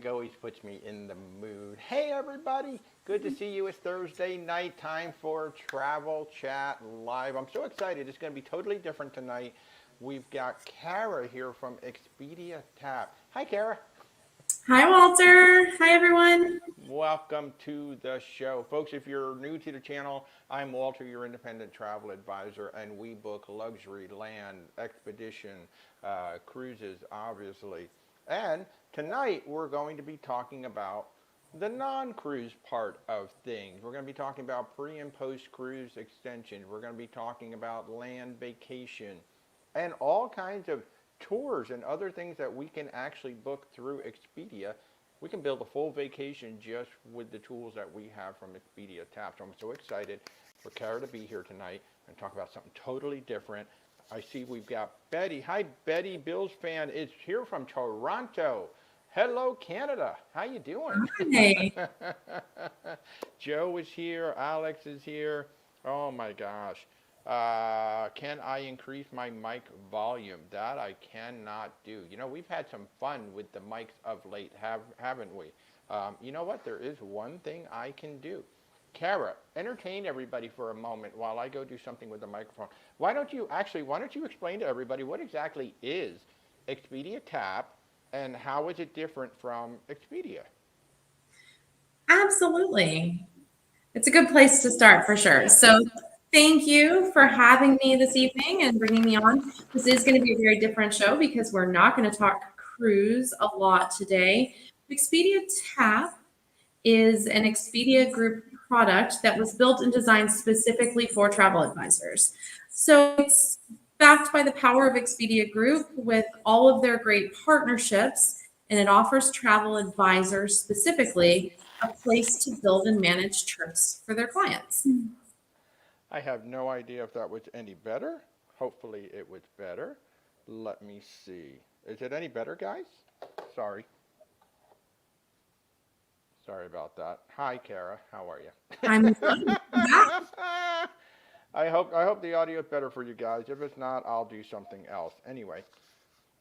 music always puts me in the mood. Hey everybody, good to see you. It's Thursday night, time for Travel Chat Live. I'm so excited. It's going to be totally different tonight. We've got Kara here from Expedia TAAP. Hi Kara. Hi Walter. Hi everyone. Welcome to the show. Folks, if you're new to the channel, I'm Walter, your independent travel advisor, and we book luxury, land, expedition, cruises, obviously. And tonight we're going to be talking about the non-cruise part of things. We're going to be talking about pre and post cruise extensions. We're going to be talking about land vacation and all kinds of tours and other things that we can actually book through Expedia. We can build a full vacation just with the tools that we have from Expedia TAAP. So I'm so excited for Kara to be here tonight and talk about something totally different. I see we've got Betty. Hi, Betty, Bills fan is here from Toronto. Hello, Canada. How you doing? Hi. Joe is here. Alex is here. Oh my gosh. Can I increase my mic volume? That I cannot do. You know, we've had some fun with the mics of late, haven't we? You know what? There is one thing I can do. Kara, entertain everybody for a moment while I go do something with the microphone. Why don't you explain to everybody what exactly is Expedia TAAP and how is it different from Expedia? Absolutely. It's a good place to start for sure. So thank you for having me this evening and bringing me on. This is going to be a very different show because we're not going to talk cruise a lot today. Expedia TAAP is an Expedia Group product that was built and designed specifically for travel advisors. So it's backed by the power of Expedia Group with all of their great partnerships, and it offers travel advisors specifically a place to build and manage trips for their clients. I have no idea if that was any better. Hopefully it was better. Let me see. Is it any better, guys? Sorry. Sorry about that. Hi, Kara. How are you? I'm I hope the audio is better for you guys. If it's not, I'll do something else. Anyway,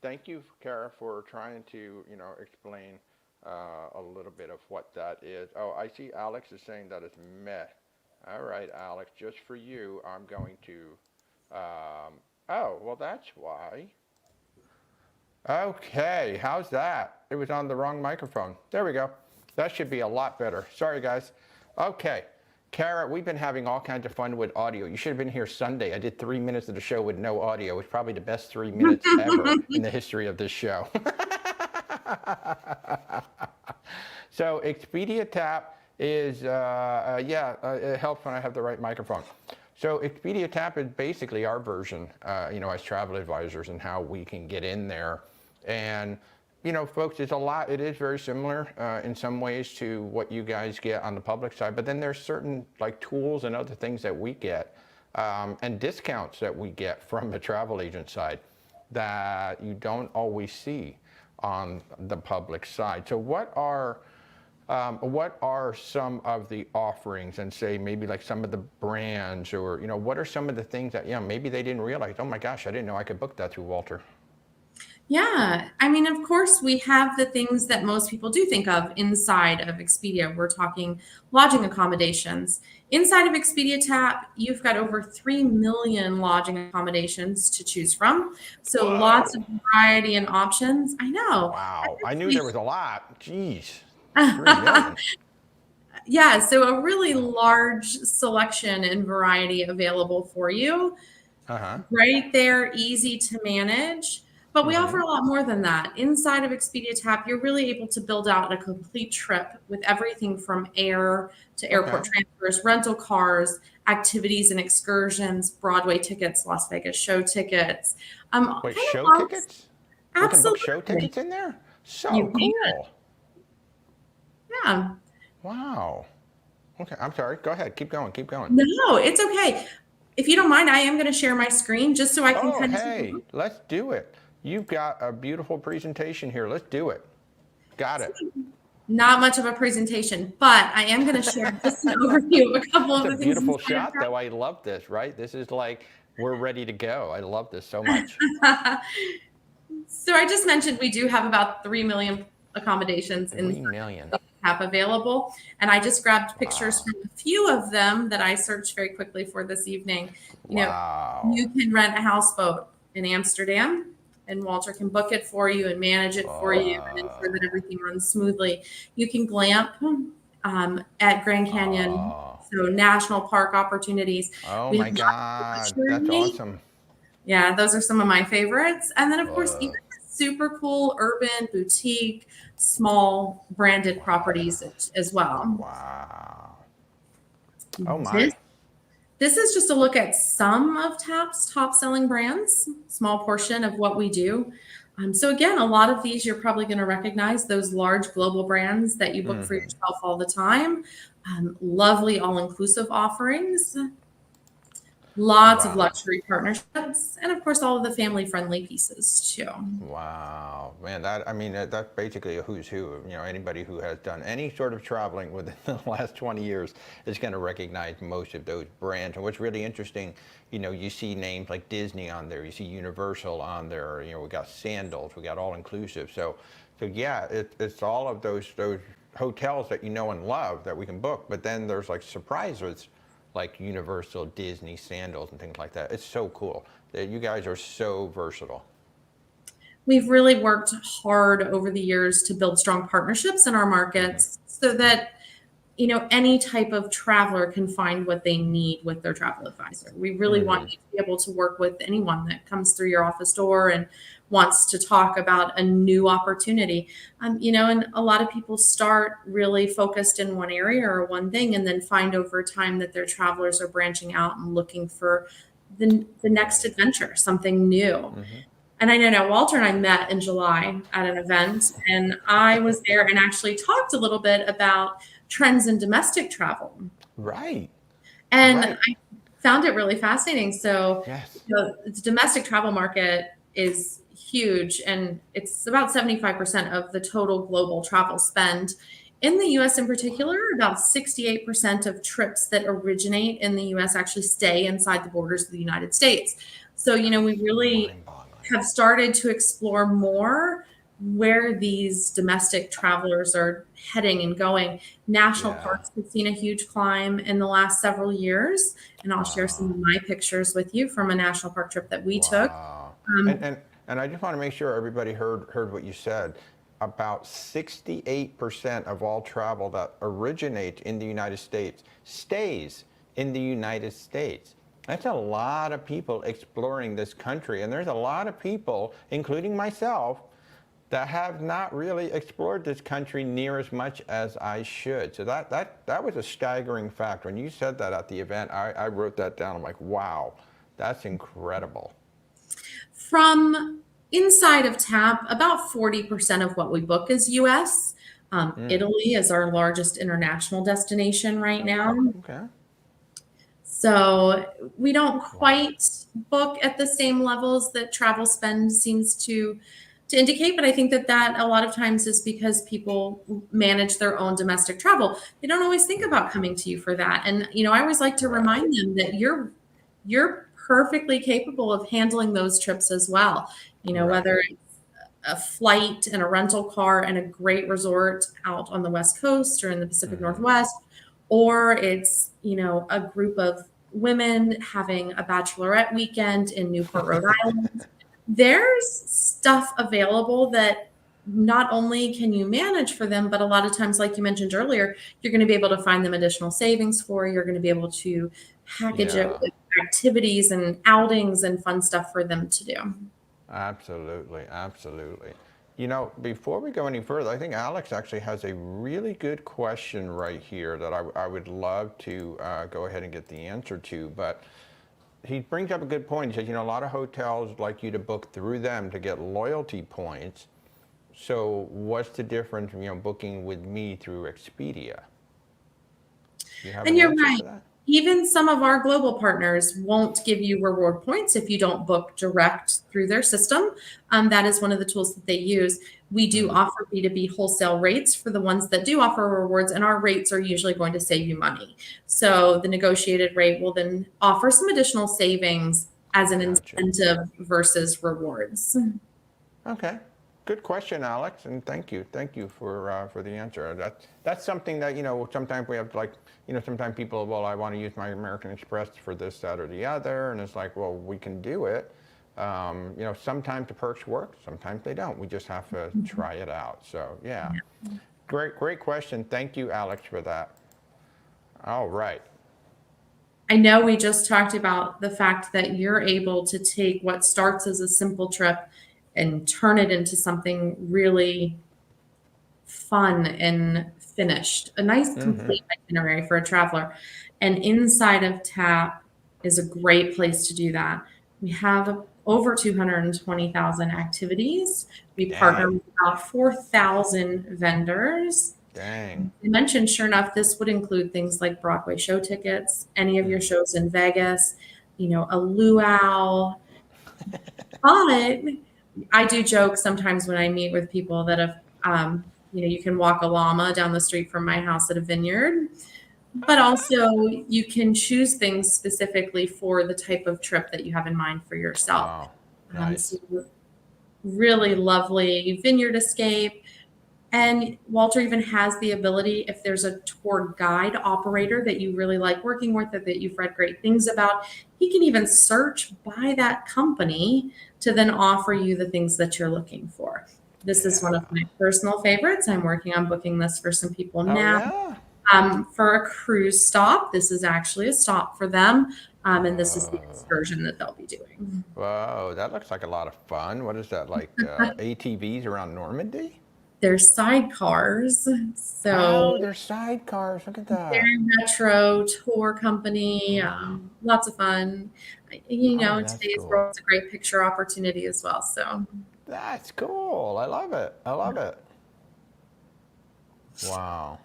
thank you, Kara, for trying to explain a little bit of what that is. Oh, I see Alex is saying that it's meh. All right, Alex, just for you, I'm going to. Oh, well, that's why. Okay, how's that? It was on the wrong microphone. There we go. That should be a lot better. Sorry, guys. Okay. Kara, we've been having all kinds of fun with audio. You should have been here Sunday. I did 3 minutes of the show with no audio. It was probably the best 3 minutes ever in the history of this show. So Expedia TAAP is, it helps when I have the right microphone. So Expedia TAAP is basically our version, as travel advisors and how we can get in there. And folks, it is very similar in some ways to what you guys get on the public side, but then there's certain like tools and other things that we get and discounts that we get from the travel agent side that you don't always see on the public side. So what are some of the offerings and say maybe like some of the brands or, what are some of the things that, maybe they didn't realize, oh my gosh, I didn't know I could book that through Walter. Yeah, I mean, of course, we have the things that most people do think of inside of Expedia. We're talking lodging accommodations. Inside of Expedia TAAP, you've got over 3 million lodging accommodations to choose from. So Whoa. Lots of variety and options. I know. Wow, I knew there was a lot. Jeez, 3 million. Yeah, so a really large selection and variety available for you. Right there, easy to manage. But we offer a lot more than that. Inside of Expedia TAAP, you're really able to build out a complete trip with everything from air to airport transfers, rental cars, activities and excursions, Broadway tickets, Las Vegas show tickets. Wait, show tickets? Absolutely. We can book show tickets in there? So cool. Yeah. Wow. Okay, I'm sorry. Go ahead. Keep going. No, it's okay. If you don't mind, I am going to share my screen just so I can kind of hey, let's do it. You've got a beautiful presentation here. Let's do it. Got it. Not much of a presentation, but I am going to share just an overview of a couple of the things. It's a beautiful shot, though. I love this, right? This is like, we're ready to go. I love this so much. So I just mentioned we do have about 3 million accommodations in 3 million. TAAP available. And I just grabbed pictures Wow. from a few of them that I searched very quickly for this evening. Wow. You can rent a houseboat in Amsterdam, and Walter can book it for you and manage it for you and ensure that everything runs smoothly. You can glamp at Grand Canyon, so national park opportunities. Oh We my have God, that's luxury. awesome. Yeah, those are some of my favorites. And then, of course, even super cool urban boutique, small branded properties as well. Wow. Oh This my. This is just a look at some of TAAP's top selling brands, small portion of what we do. So again, a lot of these you're probably going to recognize those large global brands that you book for yourself all the time. Lovely all-inclusive offerings, lots of Wow. luxury partnerships, and of course all of the family-friendly pieces too. Wow, man, that's basically a who's who. Anybody who has done any sort of traveling within the last 20 years is going to recognize most of those brands. And what's really interesting, you see names like Disney on there, you see Universal on there, we got Sandals, we got all inclusive. So yeah, it's all of those hotels that you know and love that we can book. But then there's like surprises like Universal, Disney, Sandals, and things like that. It's so cool that you guys are so versatile. We've really worked hard over the years to build strong partnerships in our markets so that any type of traveler can find what they need with their travel advisor. We really want you to be able to work with anyone that comes through your office door and wants to talk about a new opportunity. And a lot of people start really focused in one area or one thing and then find over time that their travelers are branching out and looking for the next adventure, something new. And I know Walter and I met in July at an event, and I was there and actually talked a little bit about trends in domestic travel. Right. And Right. I found it really fascinating. So Yes. the domestic travel market is huge, and it's about 75% of the total global travel spend. In the US in particular, about 68% of trips that originate in the US actually stay inside the borders of the United States. So, we really Mind-boggling. have started to explore more where these domestic travelers are heading and going. National parks have seen a huge climb in the last several years, and I'll share some of my pictures with you from a national park trip that we took. Wow. And I just want to make sure everybody heard what you said. About 68% of all travel that originates in the United States stays in the United States. That's a lot of people exploring this country, and there's a lot of people, including myself, that have not really explored this country near as much as I should. So that was a staggering fact. When you said that at the event, I wrote that down. I'm like, wow, that's incredible. From inside of TAAP, about 40% of what we book is US. Italy is our largest international destination right now. Okay. So we don't quite book at the same levels that travel spend seems to indicate, but I think that a lot of times is because people manage their own domestic travel. They don't always think about coming to you for that. And I always like to remind them that you're perfectly capable of handling those trips as well. Whether it's a flight and a rental car and a great resort out on the West Coast or in the Pacific Northwest, or it's, a group of women having a bachelorette weekend in Newport, Rhode Island. There's stuff available that not only can you manage for them, but a lot of times, like you mentioned earlier, you're going to be able to find them additional savings for. You're going to be able to package it with activities and outings and fun stuff for them to do. Absolutely, absolutely. Before we go any further, I think Alex actually has a really good question right here that I would love to go ahead and get the answer to. But he brings up a good point. He says, a lot of hotels like you to book through them to get loyalty points. So what's the difference, booking with me through Expedia? You have And an you're answer right. for that? Even some of our global partners won't give you reward points if you don't book direct through their system. That is one of the tools that they use. We do offer B2B wholesale rates for the ones that do offer rewards, and our rates are usually going to save you money. So the negotiated rate will then offer some additional savings as an incentive versus rewards. Okay. Good question, Alex, and thank you for the answer. That's something that sometimes we have sometimes people, well, I want to use my American Express for this, that, or the other, and it's like, well, we can do it. Sometimes the perks work, sometimes they don't. We just have to try it out. So yeah, great question. Thank you, Alex, for that. All right. I know we just talked about the fact that you're able to take what starts as a simple trip and turn it into something really fun and finished, a nice complete itinerary for a traveler. And inside of TAAP is a great place to do that. We have over 220,000 activities. We partner with about 4,000 vendors. Dang. You mentioned, sure enough, this would include things like Broadway show tickets, any of your shows in Vegas, a luau. But I do joke sometimes when I meet with people that if, you can walk a llama down the street from my house at a vineyard, but also you can choose things specifically for the type of trip that you have in mind for yourself. Wow. Nice. So really lovely vineyard escape. And Walter even has the ability, if there's a tour guide operator that you really like working with, or that you've read great things about, he can even search by that company to then offer you the things that you're looking for. This is one of my personal favorites. I'm working on booking this for some people now. For a cruise stop. This is actually a stop for them. And this is the excursion that they'll be doing. Whoa, that looks like a lot of fun. What is that, like ATVs around Normandy? They're sidecars. So they're sidecars. Look at that. Very retro tour company. Lots of fun. Today's world is a great picture opportunity as well. So that's cool. I love it. I love it. Wow.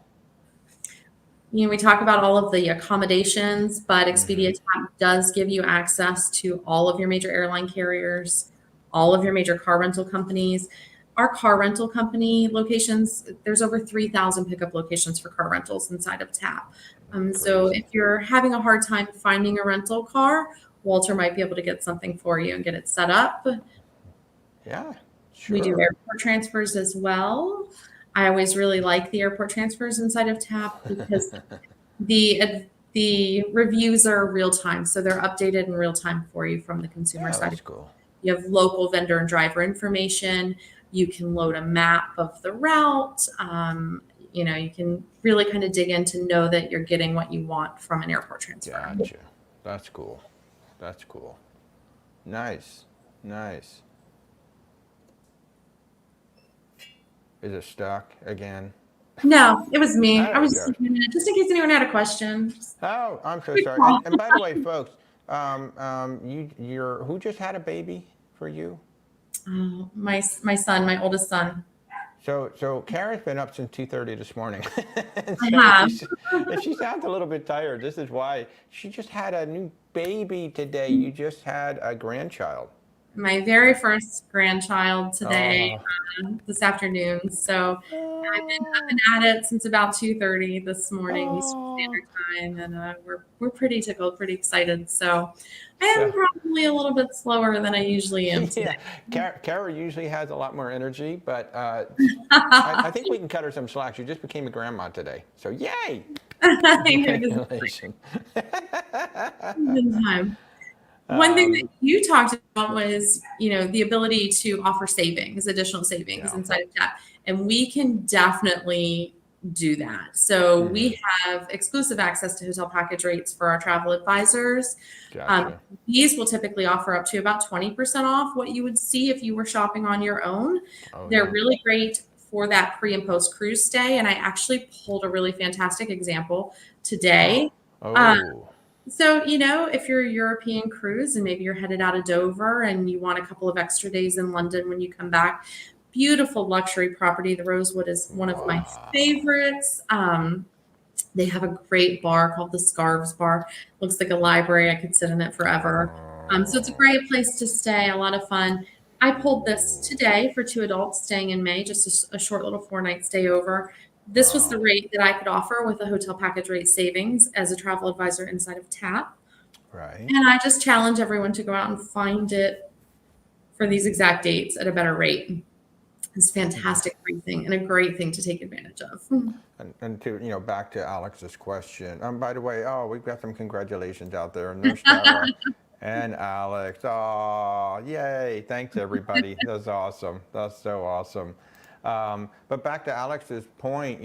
We talk about all of the accommodations, but Expedia TAAP does give you access to all of your major airline carriers, all of your major car rental companies. Our car rental company locations, there's over 3,000 pickup locations for car rentals inside of TAAP. So if you're having a hard time finding a rental car, Walter might be able to get something for you and get it set up. Yeah, sure. We do airport transfers as well. I always really like the airport transfers inside of TAAP because the reviews are real time. So they're updated in real time for you from the consumer side. That's cool. You have local vendor and driver information. You can load a map of the route. You can really kind of dig in to know that you're getting what you want from an airport transfer. Gotcha. That's cool. That's cool. Nice. Nice. Is it stuck again? No, it was me. I was just in case anyone had a question. Oh, I'm so sorry. And by the way, folks, who just had a baby for you? Oh, my son, my oldest son. So Kara's been up since 2:30 this morning. I have. If she sounds a little bit tired, this is why. She just had a new baby today. You just had a grandchild. My very first grandchild today, this afternoon. So I've been up and at it since about 2:30 this morning, Eastern Standard Time, and we're pretty tickled, pretty excited. So I am probably a little bit slower than I usually am today. Yeah. Kara usually has a lot more energy, but I think we can cut her some slack. She just became a grandma today, so yay! Congratulations. One thing that you talked about was, the ability to offer additional savings inside of TAAP, and we can definitely do that. So we have exclusive access to hotel package rates for our travel advisors. Gotcha. These will typically offer up to about 20% off what you would see if you were shopping on your own. They're really great for that pre and post cruise stay. And I actually pulled a really fantastic example today. So, if you're a European cruise and maybe you're headed out of Dover and you want a couple of extra days in London when you come back, beautiful luxury property. The Rosewood is one of my favorites. They have a great bar called the Scarves Bar. Looks like a library. I could sit in it forever. So it's a great place to stay, a lot of fun. I pulled this today for 2 adults staying in May, just a short little 4-night stay over. This was the rate that I could offer with a hotel package rate savings as a travel advisor inside of TAAP. Right. And I just challenge everyone to go out and find it for these exact dates at a better rate. It's a fantastic free thing and a great thing to take advantage of. And to, back to Alex's question. By the way, we've got some congratulations out there. And there's Tara and Alex. Oh, yay. Thanks, everybody. That's awesome. That's so awesome. But back to Alex's point,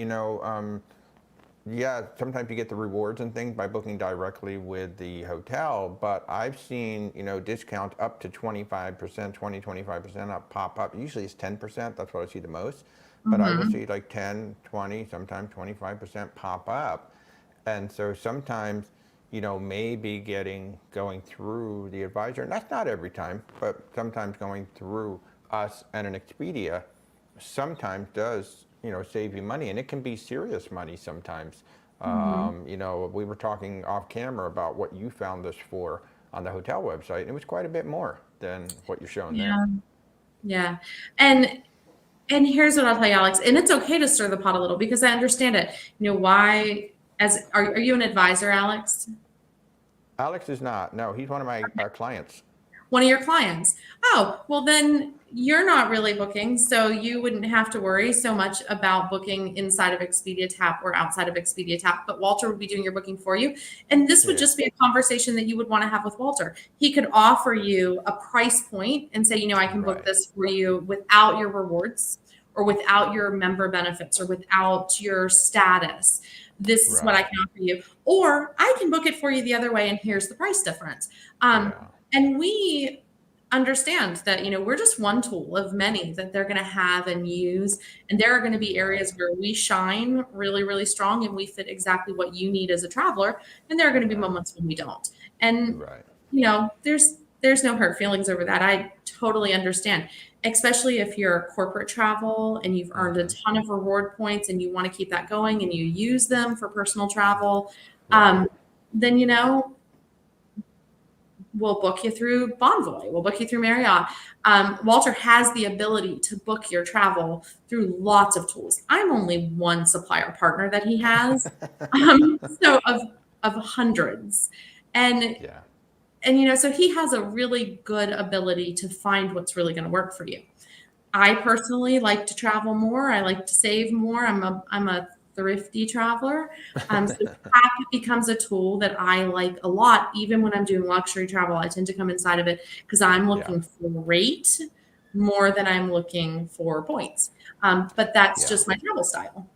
yeah, sometimes you get the rewards and things by booking directly with the hotel, but I've seen, discounts up to 25%, 25% up pop up. Usually it's 10%, that's what I see the most. But I will see like 10, 20, sometimes 25% pop up. And so sometimes, maybe going through the advisor, and that's not every time, but sometimes going through us and an Expedia sometimes does save you money, and it can be serious money sometimes. We were talking off camera about what you found this for on the hotel website, and it was quite a bit more than what you're showing there. Yeah. And here's what I'll tell you, Alex, and it's okay to stir the pot a little because I understand it. Why, are you an advisor, Alex? Alex is not. No, he's one of my clients. One of your clients. Oh, well then you're not really booking, so you wouldn't have to worry so much about booking inside of Expedia TAAP or outside of Expedia TAAP, but Walter would be doing your booking for you. And this would just be a conversation that you would want to have with Walter. He could offer you a price point and say, I can book this for you without your rewards or without your member benefits or without your status. This is what I can offer you. Or I can book it for you the other way, and here's the price difference. And we understand that, we're just one tool of many that they're going to have and use. And there are going to be areas where we shine really, really strong and we fit exactly what you need as a traveler. And there are going to be moments when we don't. And, there's no hurt feelings over that. I totally understand, especially if you're corporate travel and you've earned a ton of reward points and you want to keep that going and you use them for personal travel. Then, we'll book you through Bonvoy. We'll book you through Marriott. Walter has the ability to book your travel through lots of tools. I'm only one supplier partner that he has, so of hundreds, and so he has a really good ability to find what's really going to work for you. I personally like to travel more. I like to save more. I'm a thrifty traveler. So TAAP becomes a tool that I like a lot. Even when I'm doing luxury travel, I tend to come inside of it because I'm looking for rate more than I'm looking for points. But that's just my travel style.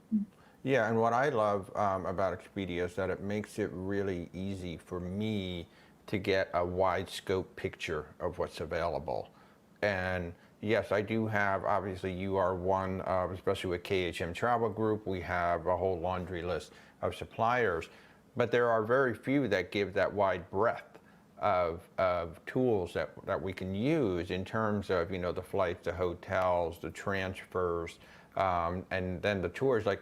Yeah, and what I love about Expedia is that it makes it really easy for me to get a wide scope picture of what's available. And yes, I do have, obviously you are one of, especially with KHM Travel Group, we have a whole laundry list of suppliers, but there are very few that give that wide breadth of tools that we can use in terms of, the flights, the hotels, the transfers, and then the tours. Like,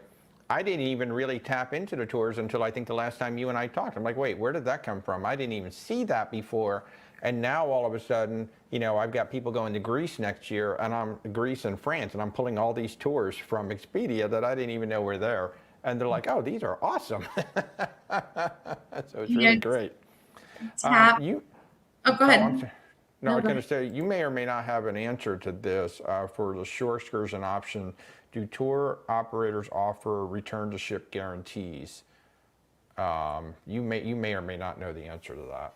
I didn't even really tap into the tours until I think the last time you and I talked. I'm like, wait, where did that come from? I didn't even see that before. And now all of a sudden, I've got people going to Greece next year, and I'm Greece and France, and I'm pulling all these tours from Expedia that I didn't even know were there. And they're like, oh, these are awesome. So it's really great. Go ahead. I was going to say, you may or may not have an answer to this. For the shore excursion option, do tour operators offer return to ship guarantees? You may or may not know the answer to that.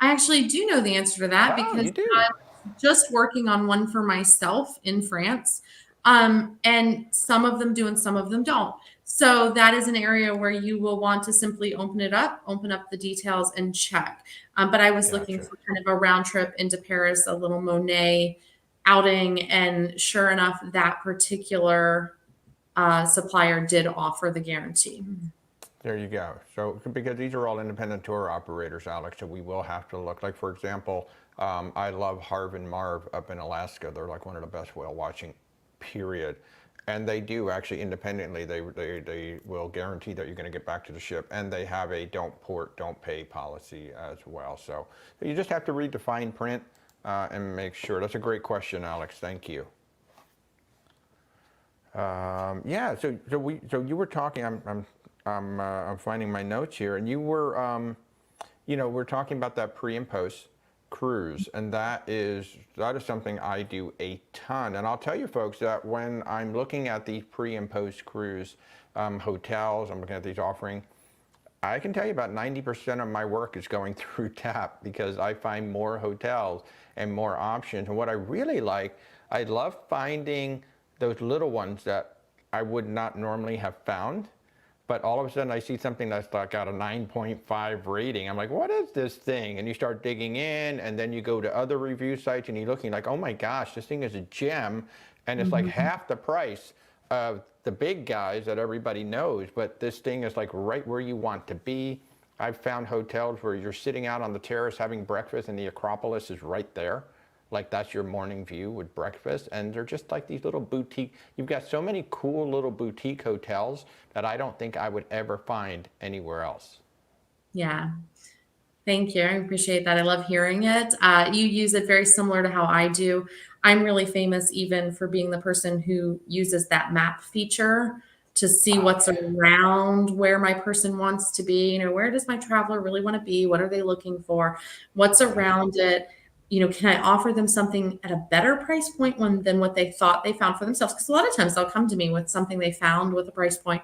I actually do know the answer to that because I'm just working on one for myself in France. And some of them do and some of them don't. So that is an area where you will want to simply open up the details and check. But I was looking for kind of a round trip into Paris, a little Monet outing. And sure enough, that particular supplier did offer the guarantee. There you go. So, because these are all independent tour operators, Alex, so we will have to look. Like, for example, I love Harv and Marv up in Alaska. They're like one of the best whale watching, period. And they do actually independently, they will guarantee that you're going to get back to the ship. And they have a don't port, don't pay policy as well. So you just have to read the fine print and make sure. That's a great question, Alex. Thank you. Yeah, so you were talking, I'm finding my notes here, and you were, we're talking about that pre and post, cruise, and that is something I do a ton. And I'll tell you folks that when I'm looking at these pre and post cruise hotels, I'm looking at these offering, I can tell you about 90% of my work is going through TAAP because I find more hotels and more options. And what I really like, I love finding those little ones that I would not normally have found. But all of a sudden I see something that's like got a 9.5 rating. I'm like, what is this thing? And you start digging in, and then you go to other review sites and you're looking like, oh my gosh, this thing is a gem. And it's like half the price of the big guys that everybody knows. But this thing is like right where you want to be. I've found hotels where you're sitting out on the terrace having breakfast and the Acropolis is right there. Like that's your morning view with breakfast, and they're just like these little boutique. You've got so many cool little boutique hotels that I don't think I would ever find anywhere else. Yeah. Thank you. I appreciate that. I love hearing it. You use it very similar to how I do. I'm really famous even for being the person who uses that map feature to see what's around where my person wants to be. You know, where does my traveler really want to be? What are they looking for? What's around it? You know, can I offer them something at a better price point than what they thought they found for themselves? Because a lot of times they'll come to me with something they found with a price point,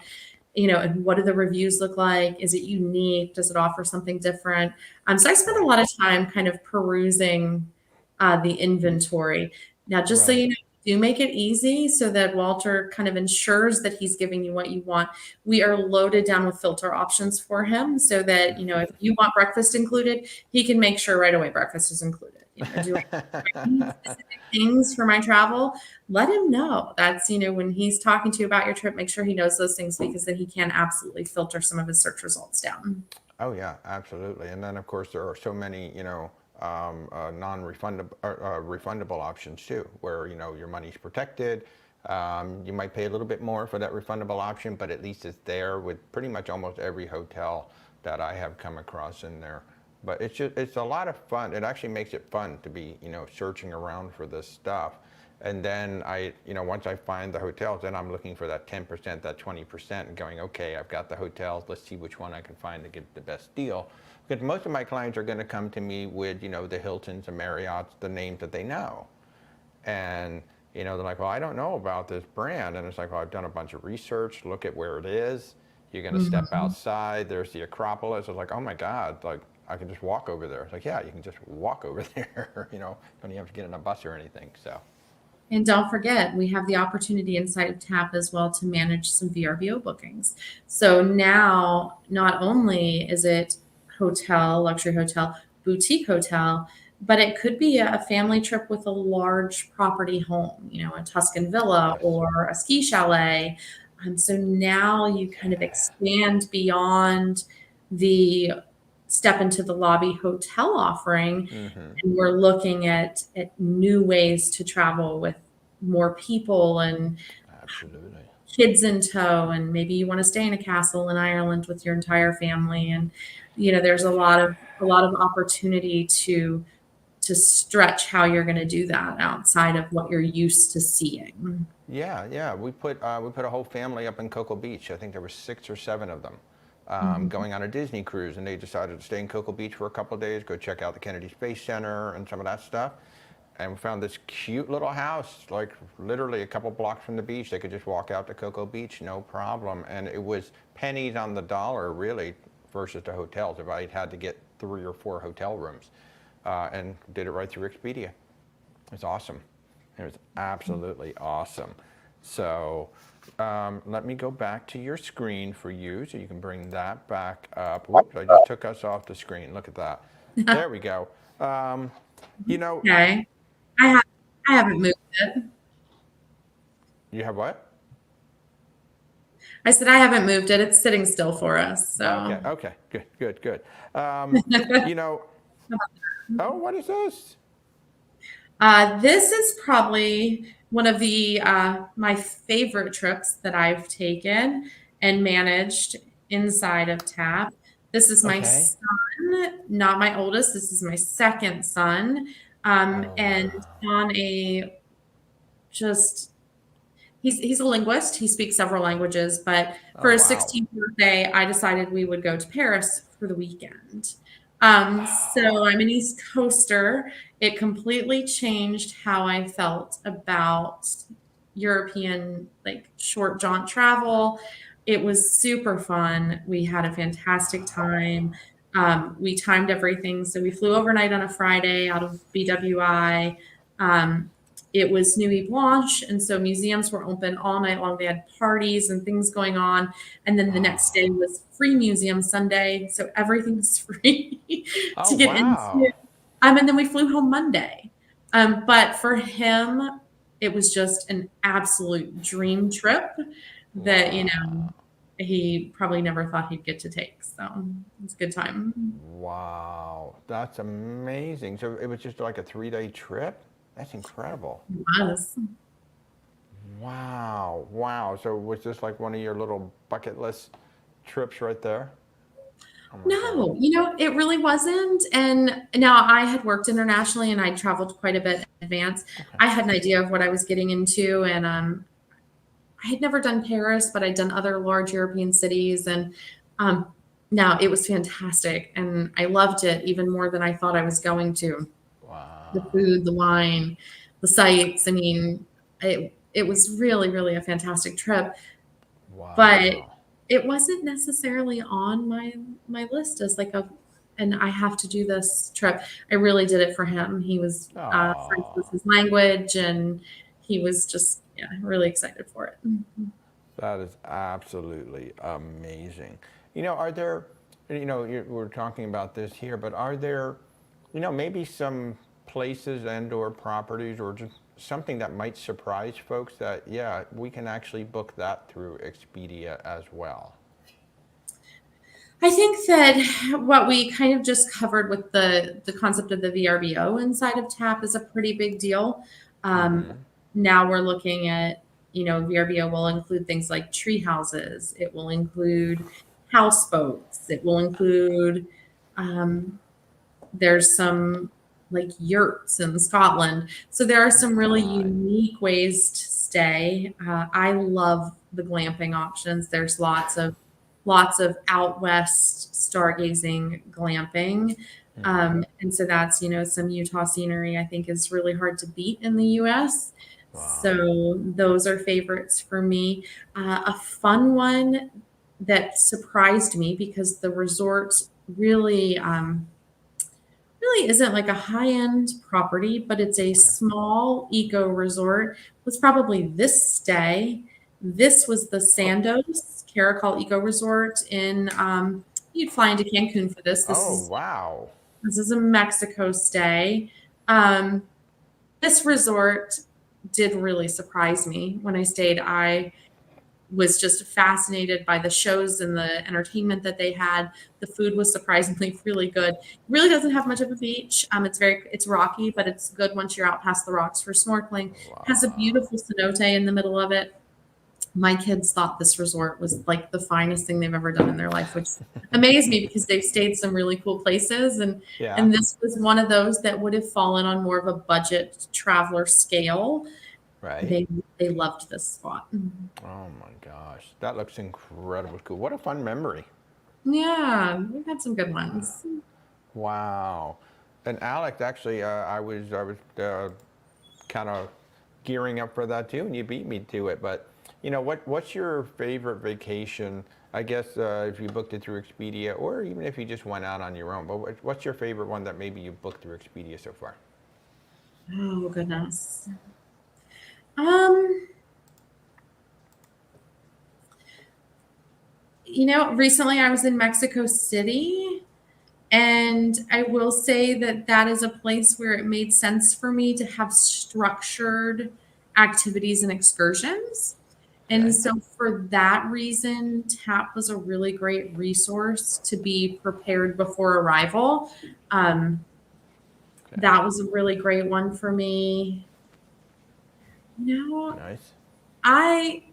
you know, and what do the reviews look like? Is it unique? Does it offer something different? So I spend a lot of time kind of perusing the inventory. Now, just so you know, do make it easy so that Walter kind of ensures that he's giving you what you want. We are loaded down with filter options for him so that, you know, if you want breakfast included, he can make sure right away breakfast is included. You know, do I need specific things for my travel? Let him know. That's, you know, when he's talking to you about your trip, make sure he knows those things because then he can absolutely filter some of his search results down. Oh yeah, absolutely. And then of course there are so many, you know, non-refundable refundable options too, where you know your money's protected. You might pay a little bit more for that refundable option, but at least it's there with pretty much almost every hotel that I have come across in there. But it's a lot of fun. It actually makes it fun to be, you know, searching around for this stuff. And then you know, once I find the hotels, then I'm looking for that 10%, that 20%, and going, okay, I've got the hotels. Let's see which one I can find to get the best deal. Because most of my clients are going to come to me with, you know, the Hiltons, the Marriotts, the names that they know. And, you know, they're like, well, I don't know about this brand. And it's like, well, I've done a bunch of research. Look at where it is. You're going to step outside. There's the Acropolis. I was like, oh my God, like I can just walk over there. It's like, yeah, you can just walk over there. You know, don't even have to get in a bus or anything. So. And don't forget, we have the opportunity inside of TAAP as well to manage some VRBO bookings. So now, not only is it hotel, luxury hotel, boutique hotel, but it could be a family trip with a large property home, you know, a Tuscan villa or a ski chalet. So now you kind of expand beyond the step into the lobby hotel offering, and we're looking at new ways to travel with more people and Absolutely. kids in tow, and maybe you want to stay in a castle in Ireland with your entire family, and you know there's a lot of opportunity to stretch how you're going to do that outside of what you're used to seeing. Yeah. We put a whole family up in Cocoa Beach. I think there were 6 or 7 of them. Going on a Disney cruise, and they decided to stay in Cocoa Beach for a couple of days, go check out the Kennedy Space Center and some of that stuff. And we found this cute little house, like literally a couple blocks from the beach. They could just walk out to Cocoa Beach, no problem. And it was pennies on the dollar, really, versus the hotels. If I had to get 3 or 4 hotel rooms, and did it right through Expedia. It's awesome. It was absolutely awesome. So let me go back to your screen for you so you can bring that back up. Whoops, I just took us off the screen. Look at that. There we go. You know. Okay. I haven't moved it. You have what? I said I haven't moved it. It's sitting still for us. So. Okay. Good. You know. Oh, what is this? This is probably one of the my favorite trips that I've taken and managed inside of TAAP. This is my son, not my oldest. This is my second son, and on a just he's a linguist. He speaks several languages, but for his 16th birthday, I decided we would go to Paris for the weekend. So I'm an East Coaster. It completely changed how I felt about European, like, short jaunt travel. It was super fun. We had a fantastic time. We timed everything. So we flew overnight on a Friday out of BWI. Um, it was Nuit Blanche, and so museums were open all night long. They had parties and things going on. And then the next day was free museum Sunday. So everything was free Oh, to get into. wow. And then we flew home Monday. But for him, it was just an absolute dream trip that, Wow. he probably never thought he'd get to take. So it's a good time. Wow. That's amazing. So it was just like a 3-day trip? That's incredible. It was. Wow. Wow. So was this like one of your little bucket list trips right there? Oh my God. No, it really wasn't. And now I had worked internationally and I traveled quite a bit in advance. Okay. I had an idea of what I was getting into, and I had never done Paris, but I'd done other large European cities, and um, now it was fantastic, and I loved it even more than I thought I was going to. The Wow. food, the wine, the sights. I mean, it was really, really a fantastic trip, but Wow. it wasn't necessarily on my list as like and I have to do this trip. I really did it for him. He was French was Oh, his language, and he was just, yeah, really excited for it. that is absolutely amazing. Are there, we're talking about this here, but are there, maybe some places and or properties or just something that might surprise folks that, yeah, we can actually book that through Expedia as well? I think that what we kind of just covered with the concept of the VRBO inside of TAP is a pretty big deal. Um, Mm-hmm. Now we're looking at, VRBO will include things like tree houses. It will include houseboats. It will include, um, there's some like yurts in Scotland. So there are some really Right. unique ways to stay. I love the glamping options. There's lots of out west stargazing glamping. Mm-hmm. And so that's, some Utah scenery I think is really hard to beat in the US. Wow. So those are favorites for me. A fun one that surprised me because the resort really, really isn't like a high-end property, but it's a Okay. small eco resort, was probably this stay. This was the Oh, Sandos Caracol Eco Resort in, you'd fly into Cancun for this. This oh, is wow. this is a Mexico stay. Um, this resort did really surprise me when I stayed. I was just fascinated by the shows and the entertainment that they had. The food was surprisingly really good. It really doesn't have much of a beach. It's rocky, but it's good once you're out past the rocks for snorkeling. Has a Wow. beautiful cenote in the middle of it. My kids thought this resort was like the finest thing they've ever done in their life, which amazed me because they've stayed some really cool places, and Yeah. and this was one of those that would have fallen on more of a budget traveler scale. Right. They loved this spot. Oh my gosh. That looks incredible cool. What a fun memory. Yeah, we've had some good ones. Wow. And Alex, actually, I was kind of gearing up for that too, and you beat me to it. But what's your favorite vacation? I guess if you booked it through Expedia, or even if you just went out on your own. But what's your favorite one that maybe you booked through Expedia so far? Oh goodness. Um, Recently I was in Mexico City, and I will say that that is a place where it made sense for me to have structured activities and excursions. And Okay. so for that reason, TAP was a really great resource to be prepared before arrival. Um, Okay. that was a really great one for me. No, Nice. I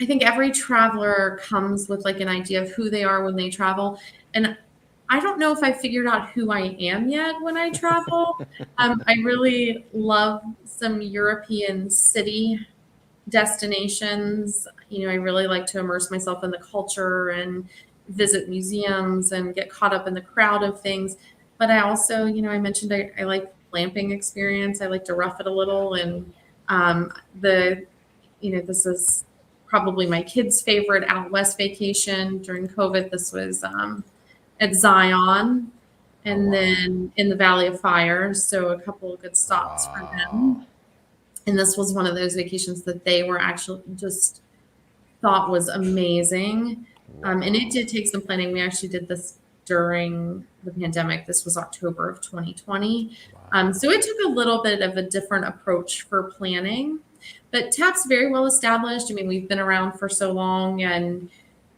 I think every traveler comes with like an idea of who they are when they travel. And I don't know if I figured out who I am yet when I travel. I really love some European city destinations. I really like to immerse myself in the culture and visit museums and get caught up in the crowd of things. But I also, I mentioned I like glamping experience. I like to rough it a little. And um, the, this is probably my kids' favorite out west vacation during COVID. This was at Zion Oh, and wow. then in the Valley of Fire. So a couple of good stops for Wow. them. And this was one of those vacations that they were actually just thought was amazing. And it Wow. did take some planning. We actually did this during the pandemic. This was October of 2020. Wow. So it took a little bit of a different approach for planning, but TAAP's very well established. I mean, we've been around for so long, and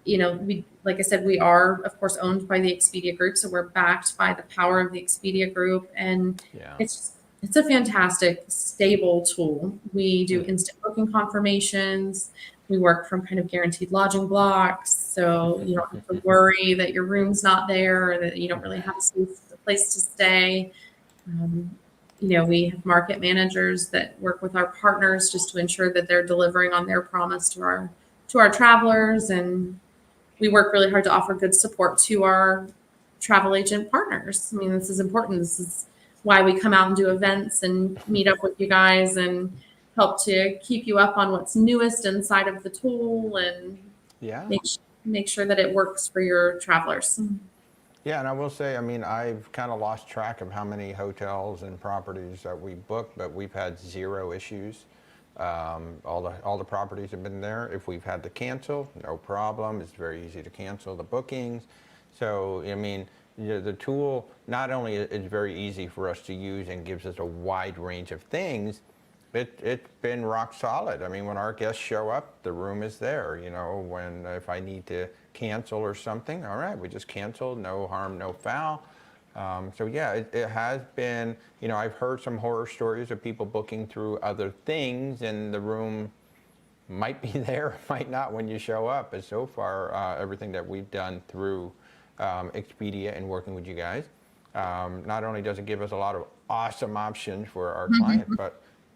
we, like I said, we are of course owned by the Expedia Group, so we're backed by the power of the Expedia Group, and Yeah. it's a fantastic, stable tool. We do instant booking confirmations. We work from kind of guaranteed lodging blocks, so you don't have to worry that your room's not there or that you don't really have a safe place to stay. Um, we have market managers that work with our partners just to ensure that they're delivering on their promise to our travelers, and we work really hard to offer good support to our travel agent partners. I mean, this is important. This is why we come out and do events and meet up with you guys and help to keep you up on what's newest inside of the tool and Yeah. make sure that it works for your travelers. Yeah, and I will say, I mean, I've kind of lost track of how many hotels and properties that we booked, but we've had zero issues. All the properties have been there. If we've had to cancel, no problem. It's very easy to cancel the bookings. So, I mean, the tool not only is very easy for us to use and gives us a wide range of things, it's been rock solid. I mean, when our guests show up, the room is there. If I need to cancel or something, all right, we just cancel, no harm, no foul. So yeah, it has been, I've heard some horror stories of people booking through other things and the room might be there, might not when you show up. But so far, everything that we've done through Expedia and working with you guys, not only does it give us a lot of awesome options for our client,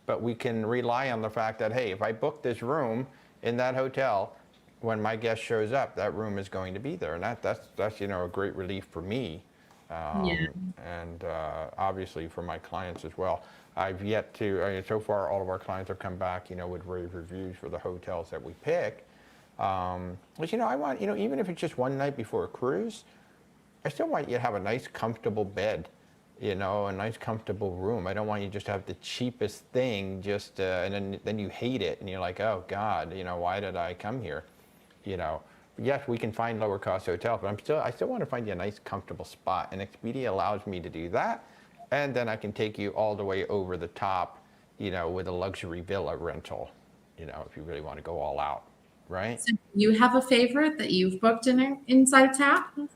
but we can rely on the fact that, hey, if I book this room in that hotel, when my guest shows up, that room is going to be there. And that's a great relief for me. Yeah. And obviously for my clients as well. I've yet to, so far all of our clients have come back, with rave reviews for the hotels that we pick. But I want, even if it's just one night before a cruise, I still want you to have a nice comfortable bed, a nice comfortable room. I don't want you just to have the cheapest thing and then you hate it and you're like, oh God, why did I come here? Yes, we can find lower cost hotels, but I still want to find you a nice comfortable spot, and Expedia allows me to do that. And then I can take you all the way over the top, with a luxury villa rental, if you really want to go all out, right? So you have a favorite that you've booked inside of TAAP?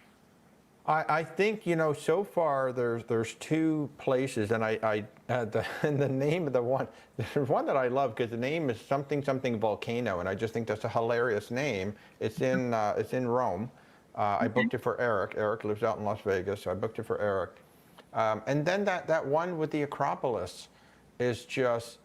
I think, so far there's two places, and I and the name of the one, there's one that I love because the name is something volcano, and I just think that's a hilarious name. It's in Rome. I booked it for Eric. Eric lives out in Las Vegas, so I booked it for Eric. And then that one with the Acropolis is just